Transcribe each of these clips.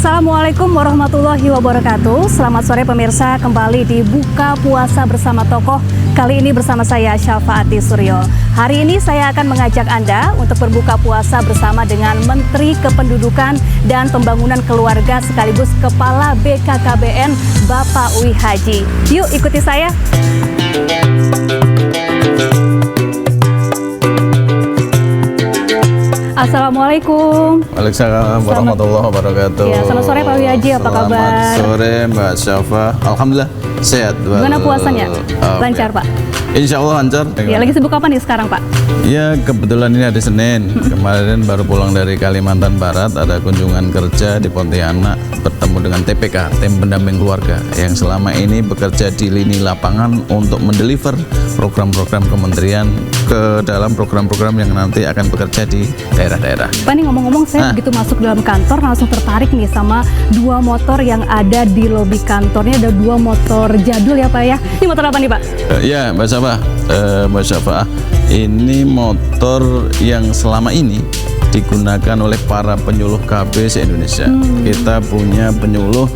Assalamualaikum warahmatullahi wabarakatuh. Selamat sore pemirsa, kembali di Buka Puasa Bersama Tokoh. Kali ini bersama saya Syafaati Suryo. Hari ini saya akan mengajak Anda untuk berbuka puasa bersama dengan Menteri Kependudukan dan Pembangunan Keluarga sekaligus Kepala BKKBN Bapak Wi Haji. Yuk ikuti saya. Assalamualaikum. Waalaikumsalam warahmatullahi wabarakatuh. Ya, selamat sore Pak Wi Haji, apa kabar? Selamat sore Mbak Syafa. Alhamdulillah sehat. Gimana puasanya? Lancar Pak? Insya Allah lancar. Ya, lagi sibuk apa nih sekarang Pak? Ya, kebetulan ini hari Senin. Kemarin baru pulang dari Kalimantan Barat, ada kunjungan kerja di Pontianak, bertemu dengan TPK, Tim Pendamping Keluarga, yang selama ini bekerja di lini lapangan untuk mendeliver program-program kementerian ke dalam program-program yang nanti akan bekerja di daerah-daerah. Pak, nih ngomong-ngomong, saya begitu masuk dalam kantor langsung tertarik nih sama dua motor yang ada di lobi kantornya. Ada dua motor jadul ya Pak ya. Ini motor apa nih Pak? Ya Mbak Syafa, ini motor yang selama ini digunakan oleh para penyuluh KB se-Indonesia. Kita punya penyuluh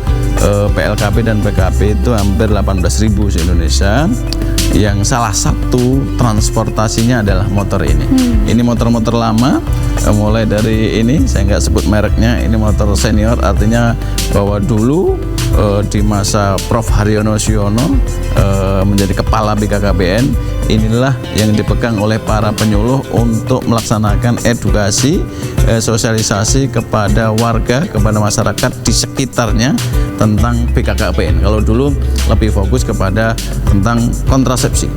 PLKP dan PKP itu hampir 18.000 se-Indonesia, yang salah satu transportasinya adalah motor ini. Ini motor-motor lama, mulai dari ini, saya nggak sebut mereknya, ini motor senior, artinya bahwa dulu di masa Prof. Haryono Siono menjadi kepala BKKBN, inilah yang dipegang oleh para penyuluh untuk melaksanakan edukasi, sosialisasi kepada warga, kepada masyarakat di sekitarnya tentang BKKBN. Kalau dulu lebih fokus kepada tentang kontrasepsi,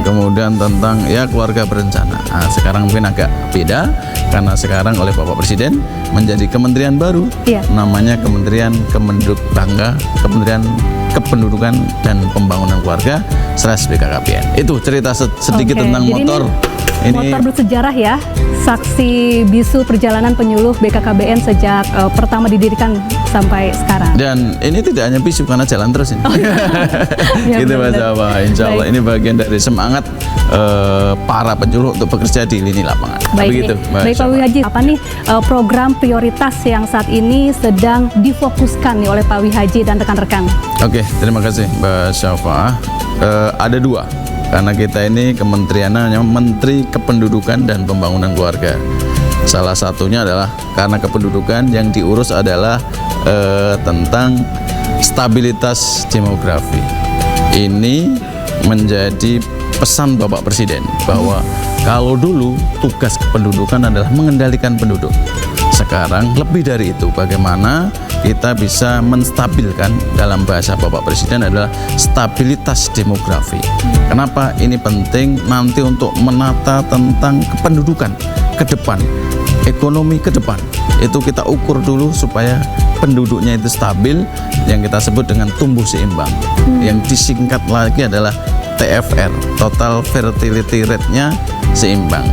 kemudian tentang ya keluarga berencana. Sekarang mungkin agak beda karena sekarang oleh Bapak Presiden menjadi kementerian baru, namanya Kementerian Kementerian Kependudukan dan Pembangunan Keluarga / BKKBN. Itu cerita sedikit tentang motor. Ini motor bersejarah ya, saksi bisu perjalanan penyuluh BKKBN sejak pertama didirikan sampai sekarang. Dan ini tidak hanya bisu karena jalan terus ini. Gitu Mas Jawa. Insya Allah ini bagian dari semangat para penyuluh untuk bekerja di lini lapangan. Baik, Baik Pak Wi Haji, apa nih program prioritas yang saat ini sedang difokuskan nih oleh Pak Wi Haji dan rekan-rekan? Oke, terima kasih Mbak Syafa. Ada dua. Karena kita ini kementeriannya Menteri Kependudukan dan Pembangunan Keluarga. Salah satunya adalah karena kependudukan yang diurus adalah tentang stabilitas demografi. Ini menjadi pesan Bapak Presiden bahwa kalau dulu tugas kependudukan adalah mengendalikan penduduk. Sekarang lebih dari itu, bagaimana kita bisa menstabilkan, dalam bahasa Bapak Presiden adalah stabilitas demografi. Kenapa ini penting? Nanti untuk menata tentang kependudukan ke depan, ekonomi ke depan, itu kita ukur dulu supaya penduduknya itu stabil, yang kita sebut dengan tumbuh seimbang. Yang disingkat lagi adalah TFR, Total Fertility Rate-nya seimbang.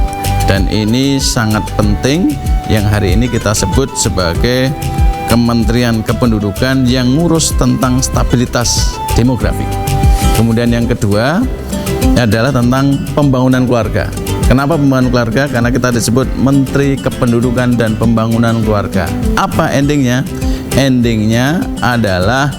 Dan ini sangat penting, yang hari ini kita sebut sebagai Kementerian Kependudukan yang ngurus tentang stabilitas demografi. Kemudian yang kedua adalah tentang pembangunan keluarga. Kenapa pembangunan keluarga? Karena kita disebut Menteri Kependudukan dan Pembangunan Keluarga. Apa endingnya? Endingnya adalah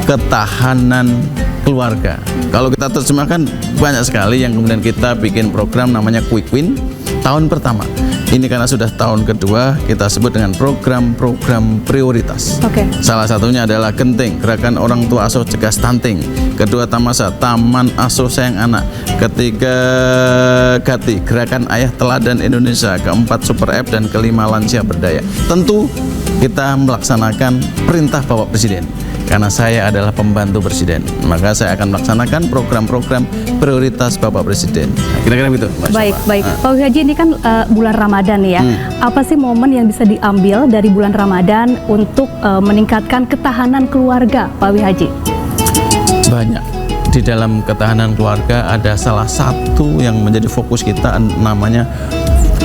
ketahanan keluarga. Kalau kita terjemahkan, banyak sekali yang kemudian kita bikin program namanya Quick Win tahun pertama. Ini karena sudah tahun kedua, kita sebut dengan program-program prioritas. Salah satunya adalah Genting, Gerakan Orang Tua Asuh Cegah Stunting. Kedua, Tamasa, Taman Asuh Sayang Anak. Ketiga, Gati, Gerakan Ayah Teladan Indonesia. Keempat, Super App, dan kelima, Lansia Berdaya. Tentu kita melaksanakan perintah Bapak Presiden. Karena saya adalah pembantu Presiden, maka saya akan melaksanakan program-program prioritas Bapak Presiden. Kira-kira begitu. Baik. Pak Wi Haji, ini kan bulan Ramadan ya. Apa sih momen yang bisa diambil dari bulan Ramadan untuk meningkatkan ketahanan keluarga, Pak Wi Haji? Banyak. Di dalam ketahanan keluarga ada salah satu yang menjadi fokus kita, namanya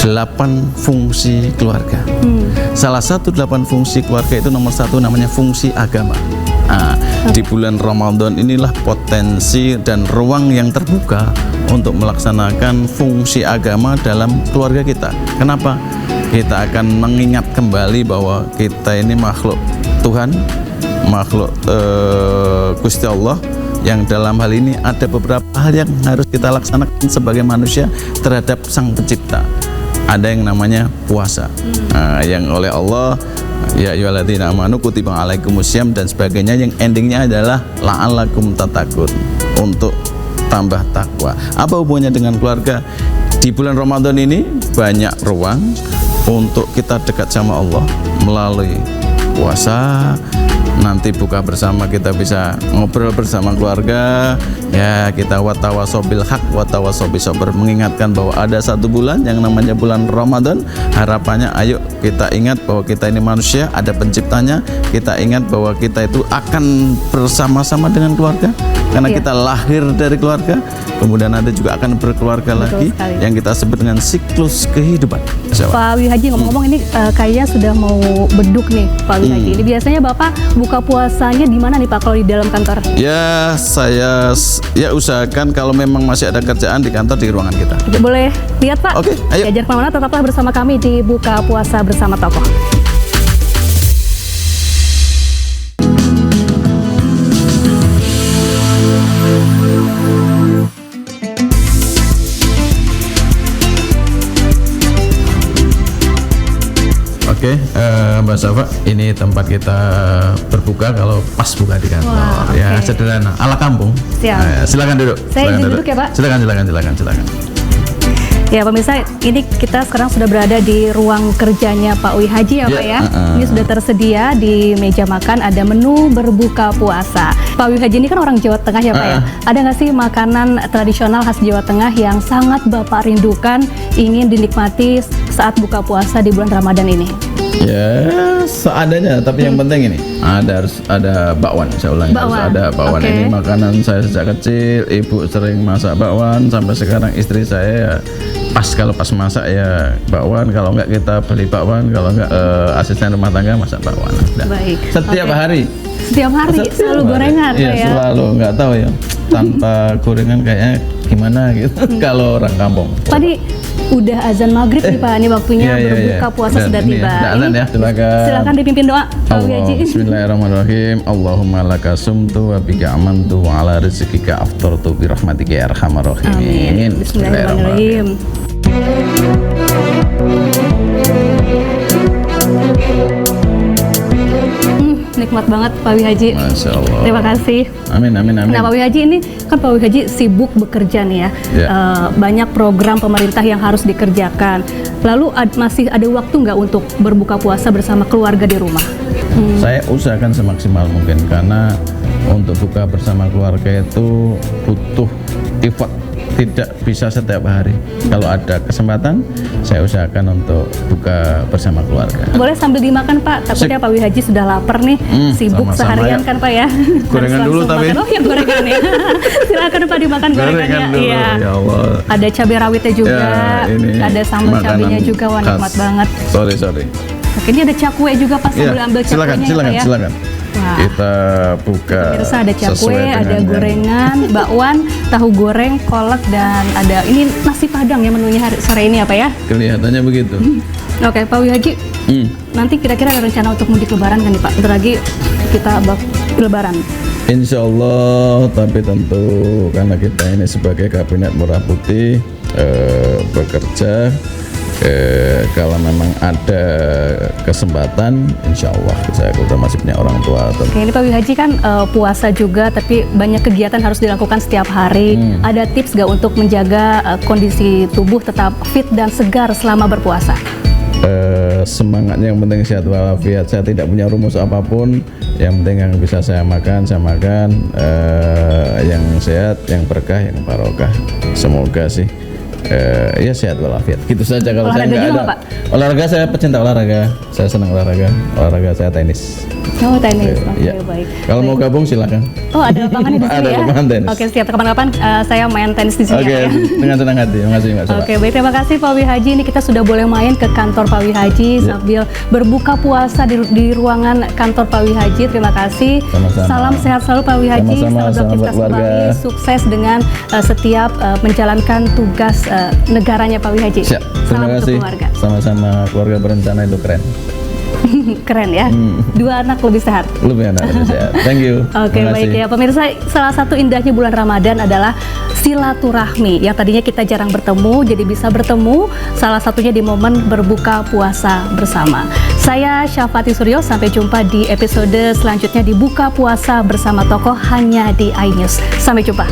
8 fungsi keluarga. Salah satu 8 fungsi keluarga itu nomor 1 namanya fungsi agama. Di bulan Ramadan inilah potensi dan ruang yang terbuka untuk melaksanakan fungsi agama dalam keluarga kita. Kenapa? Kita akan mengingat kembali bahwa kita ini makhluk Tuhan, makhluk Gusti Allah, yang dalam hal ini ada beberapa hal yang harus kita laksanakan sebagai manusia terhadap Sang Pencipta. Ada yang namanya puasa, yang oleh Allah, ya ayyuhalladzina amanu kutiba alaikumusiyam dan sebagainya, yang endingnya adalah la'allakum tattaqun, untuk tambah takwa. Apa hubungannya dengan keluarga? Di bulan Ramadan ini banyak ruang untuk kita dekat sama Allah melalui puasa. Nanti buka bersama kita bisa ngobrol bersama keluarga, ya kita watawasobil haq watawasobil sabar, mengingatkan bahwa ada satu bulan yang namanya bulan Ramadan. Harapannya ayo kita ingat bahwa kita ini manusia, ada penciptanya. Kita ingat bahwa kita itu akan bersama-sama dengan keluarga karena kita lahir dari keluarga, kemudian ada juga akan berkeluarga lagi sekali. yang kita sebut dengan siklus kehidupan. Pak Wihaji, ngomong-ngomong ini kayaknya sudah mau beduk nih Pak Wihaji. Ini biasanya Bapak buka puasanya di mana nih Pak kalau di dalam kantor? Ya saya usahakan kalau memang masih ada kerjaan di kantor, di ruangan kita. Oke, boleh lihat Pak? Oke, ayo. Diajar kemana-mana, tetaplah bersama kami di Buka Puasa Bersama Tokoh. Oke, Mbak Safa, ini tempat kita berbuka kalau pas buka di kantor. Wah, Ya, oke. sederhana, ala kampung. Siap. Silakan duduk. Saya Silakan izin duduk ya, Pak? Silakan. Ya pemirsa, ini kita sekarang sudah berada di ruang kerjanya Pak Wihaji ya Pak ya. Ini sudah tersedia di meja makan, ada menu berbuka puasa. Pak Wihaji ini kan orang Jawa Tengah ya Pak ya. Ada nggak sih makanan tradisional khas Jawa Tengah yang sangat Bapak rindukan, ingin dinikmati saat buka puasa di bulan Ramadan ini? Ya, seadanya, tapi yang penting ini harus ada bakwan. Saya ulangi, harus Bakwan. ada bakwan. Oke. Ini makanan saya sejak kecil. Ibu sering masak bakwan, sampai sekarang istri saya ya, kalau pas masak ya bakwan, kalau enggak kita beli bakwan, kalau enggak asisten rumah tangga masak bakwan. Nah, Baik. setiap Oke. hari. Setiap hari selalu gorengan Iya, Pak ya. selalu, nggak tahu ya. Tanpa gorengan kayaknya gimana gitu. Kalau orang kampung. Tadi udah azan maghrib nih Pak, ini waktunya berbuka puasa sudah Ini tiba. ya, azan ya, silakan. Silakan dipimpin doa Pak Wihaji. Bismillahirrahmanirrahim. Allahumma laka sumtu wa bika amantu wa ala rizqika aftartu bi rahmatika ya arhamar rahimin. Amin. Bismillahirrahmanirrahim. Nikmat banget Pak Wihaji. Masya Allah. Terima kasih. Amin. Nah Pak Wihaji, ini kan Pak Wihaji sibuk bekerja nih ya. Ya. Banyak program pemerintah yang harus dikerjakan. Lalu masih ada waktu nggak untuk berbuka puasa bersama keluarga di rumah? Saya usahakan semaksimal mungkin, karena untuk buka bersama keluarga itu butuh effort, tidak bisa setiap hari. Kalau ada kesempatan, saya usahakan untuk buka bersama keluarga. Boleh sambil dimakan Pak, takutnya Pak Wihaji sudah lapar nih, sibuk sama-sama seharian ya. kan Pak ya. Gorengan Harus dulu langsung tapi. makan. Oh ya gorengan ya. Silakan Pak dimakan gorengannya. dulu, Iya. ya Allah. Ada cabai rawitnya juga, ini ada sambal makanan cabenya juga, wah nikmat khas. banget. Sorry. Oke, ini ada cakwe juga Pak, sambil ambil cakwenya ya Pak ya. Silakan. Wah. Kita buka. Pemirsa, ada cakwe, sesuai dengan ada yang- gorengan, bakwan, tahu goreng, kolak, dan ada ini nasi padang ya menunya hari sore ini apa ya? Kelihatannya begitu. Oke, Pak Wihaji, nanti kira-kira ada rencana untuk mudik lebaran kan nih Pak? Bentar lagi kita lebaran. Insya Allah, tapi tentu karena kita ini sebagai Kabinet Merah Putih bekerja, kalau memang ada kesempatan, insya Allah kita masih punya orang tua. Oke, ini Pak Wihaji kan puasa juga, tapi banyak kegiatan harus dilakukan setiap hari. Ada tips nggak untuk menjaga kondisi tubuh tetap fit dan segar selama berpuasa? Semangatnya yang penting sehat walafiat. Saya tidak punya rumus apapun, yang penting yang bisa saya makan, yang sehat, yang berkah, yang barokah. Semoga sih ya sehat walafiat. Gitu saja. Kalau saya Olahraga nggak juga ada Pak? olahraga, saya pecinta olahraga. Saya senang olahraga saya tenis. Oh, tenis. Oke, Ya. baik. Kalau mau gabung silakan. Oh, ada lapangan di sini Ada ya? lapangan tenis. Oke, siap. Kapan-kapan saya main tenis di sini Oke, ya. dengan senang hati. Terima kasih Mbak Sarah. Oke, baik, terima kasih Pak Wihaji. Ini kita sudah boleh main ke kantor Pak Wihaji sambil berbuka puasa di ruangan kantor Pak Wihaji. Terima kasih. Sama-sama. Salam sehat selalu Pak Wihaji. Sama-sama, Salam salam beraktivitas keluarga. kembali. Sukses dengan setiap menjalankan tugas negaranya Pak Wihaji. Siap. Terima Salam untuk kasih. keluarga. Sama-sama, keluarga berencana itu keren. Keren ya. 2 anak lebih sehat. Lebih enak, lebih sehat. Thank you. Oke, Terima baik kasih. ya pemirsa, salah satu indahnya bulan Ramadan adalah silaturahmi yang tadinya kita jarang bertemu, jadi bisa bertemu, salah satunya di momen berbuka puasa bersama. Saya Syafati Suryo, sampai jumpa di episode selanjutnya di Buka Puasa Bersama Tokoh hanya di iNews. Sampai jumpa.